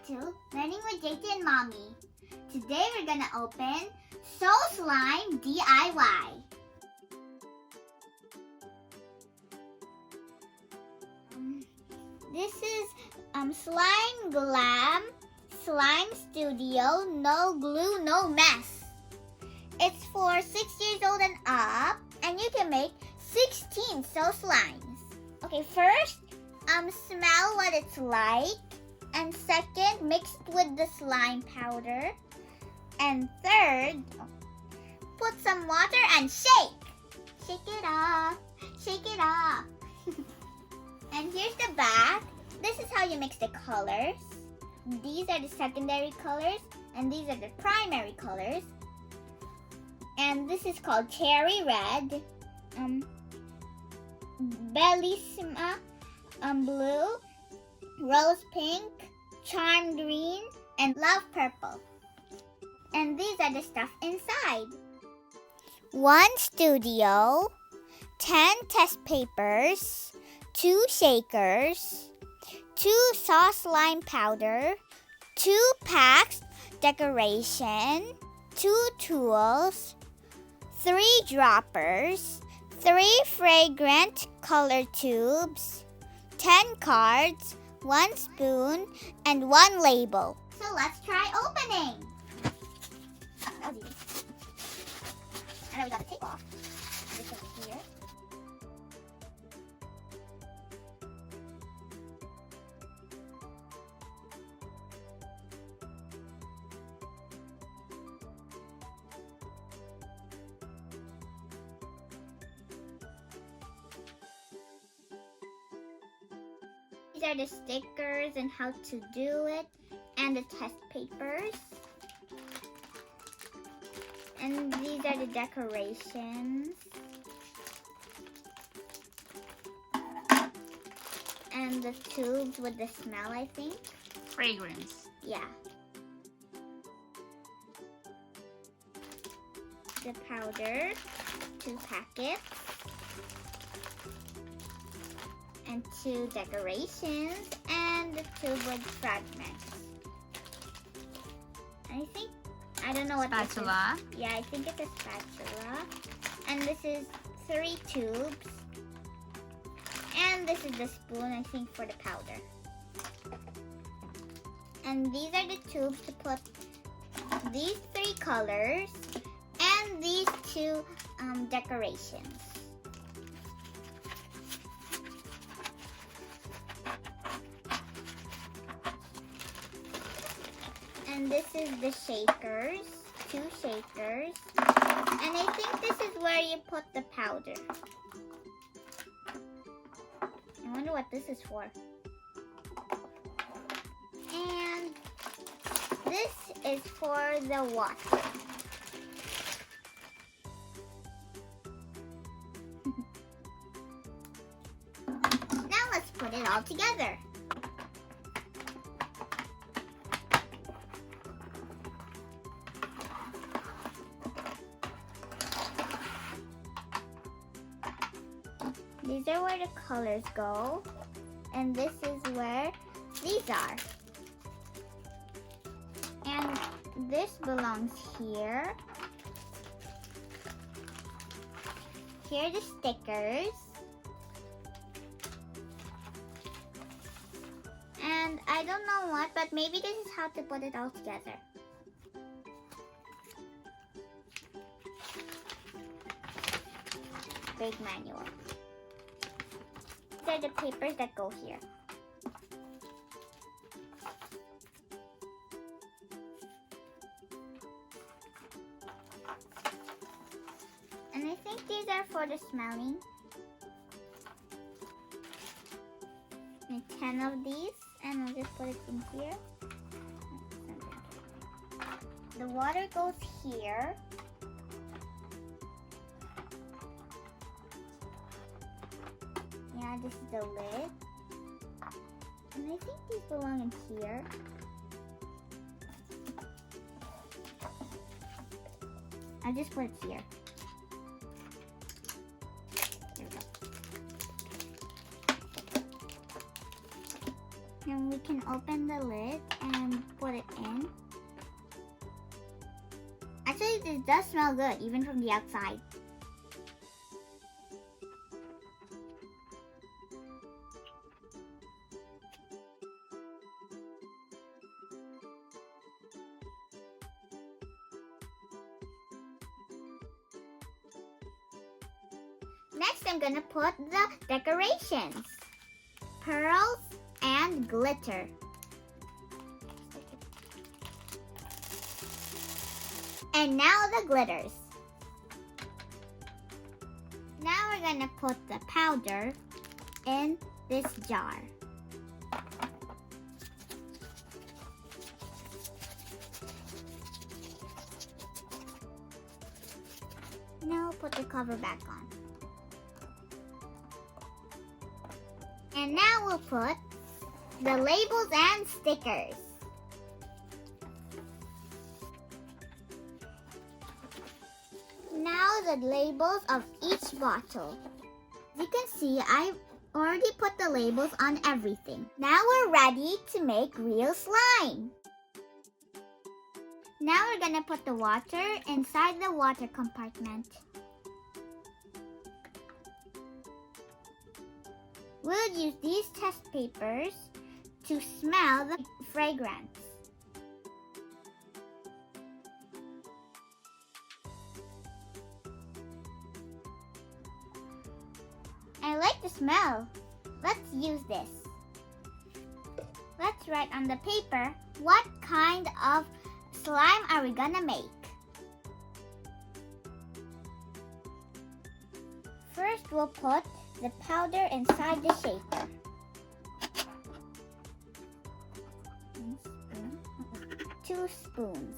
to Learning with JT and Mommy. Today we're gonna open Soul Slime DIY. This is Slime Glam Slime Studio No Glue No Mess. It's for 6 years old and up, and you can make 16 Soul Slimes. Okay, first, smell what it's like. And second, mixed with the slime powder. And third, put some water and shake. Shake it off. Shake it off. And here's the back. This is how you mix the colors. These are the secondary colors, and these are the primary colors. And this is called cherry red, bellissima blue, rose pink, charm green, and love purple. And these are the stuff inside. 1 studio, 10 test papers, 2 shakers, 2 sauce lime powder, 2 packs decoration, 2 tools, 3 droppers, 3 fragrant color tubes, 10 cards, 1 spoon, and 1 label. So let's try opening. That was easy. And then we got the tape off. This over here. These are the stickers and how to do it, and the test papers. And these are the decorations. And the tubes with the smell, I think. Fragrance. Yeah. The powder, 2 packets. And 2 decorations, and the tube with fragments. I don't know what spatula. This is. Yeah, I think it's a spatula. And this is 3 tubes. And this is the spoon, I think, for the powder. And these are the tubes to put these 3 colors and these 2 decorations. And this is the shakers, 2 shakers. And I think this is where you put the powder. I wonder what this is for. And this is for the water. Now let's put it all together. These are where the colors go, and this is where these are. And this belongs here. Here are the stickers. And I don't know what, but maybe this is how to put it all together. Big manual. These are the papers that go here. And I think these are for the smelling. And 10 of these, and I'll just put it in here. The water goes here. Yeah, this is the lid. And I think these belong in here. I'll just put it here. There we go. And we can open the lid and put it in. Actually, this does smell good, even from the outside. Next, I'm gonna put the decorations. Pearls and glitter. And now the glitters. Now we're gonna put the powder in this jar. Now put the cover back on. And now we'll put the labels and stickers. Now the labels of each bottle. You can see I've already put the labels on everything. Now we're ready to make real slime. Now we're gonna put the water inside the water compartment. We'll use these test papers to smell the fragrance. I like the smell. Let's use this. Let's write on the paper what kind of slime are we gonna make. First, we'll put the powder inside the shaker. 2 spoons.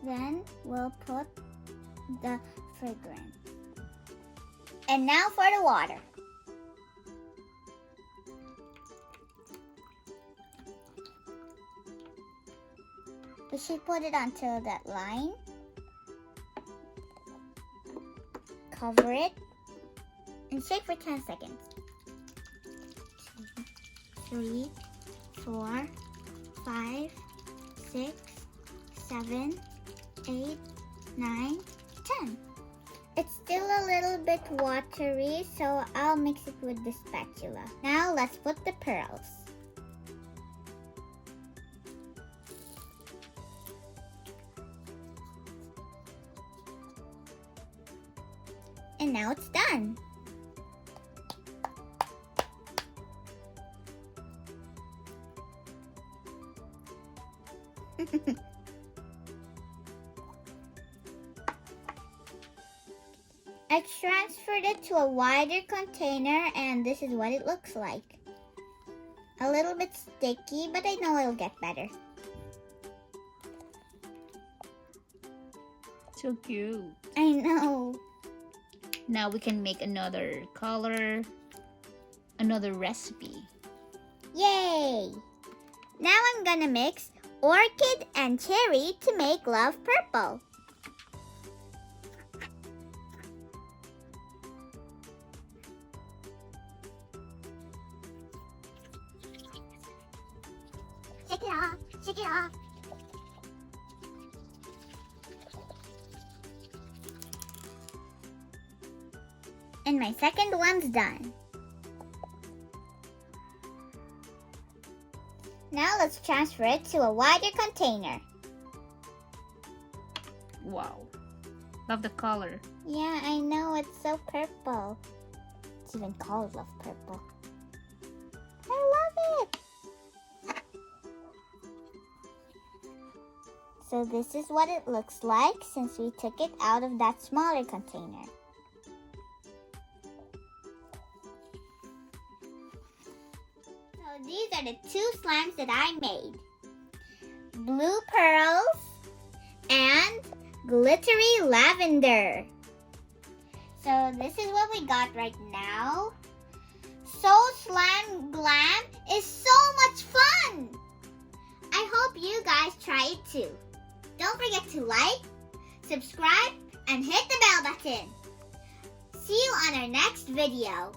Then we'll put the fragrance. And now for the water. We should put it until that line. Cover it and shake for 10 seconds. 2, 3, 4, 5, 6, 7, 8, 9, 10. It's still a little bit watery, so I'll mix it with the spatula. Now let's put the pearls. And now it's done. I transferred it to a wider container and this is what it looks like. A little bit sticky, but I know it'll get better. So cute. I know. Now we can make another color, another recipe. Yay! Now I'm gonna mix orchid and cherry to make love purple. Shake it off, shake it off. And my second one's done. Now let's transfer it to a wider container. Wow. Love the color. Yeah, I know, it's so purple. It's even called Love Purple. I love it! So this is what it looks like since we took it out of that smaller container. So these are the 2 slimes that I made. Blue pearls and glittery lavender. So this is what we got right now. Soul Slime Glam is so much fun! I hope you guys try it too. Don't forget to like, subscribe, and hit the bell button. See you on our next video.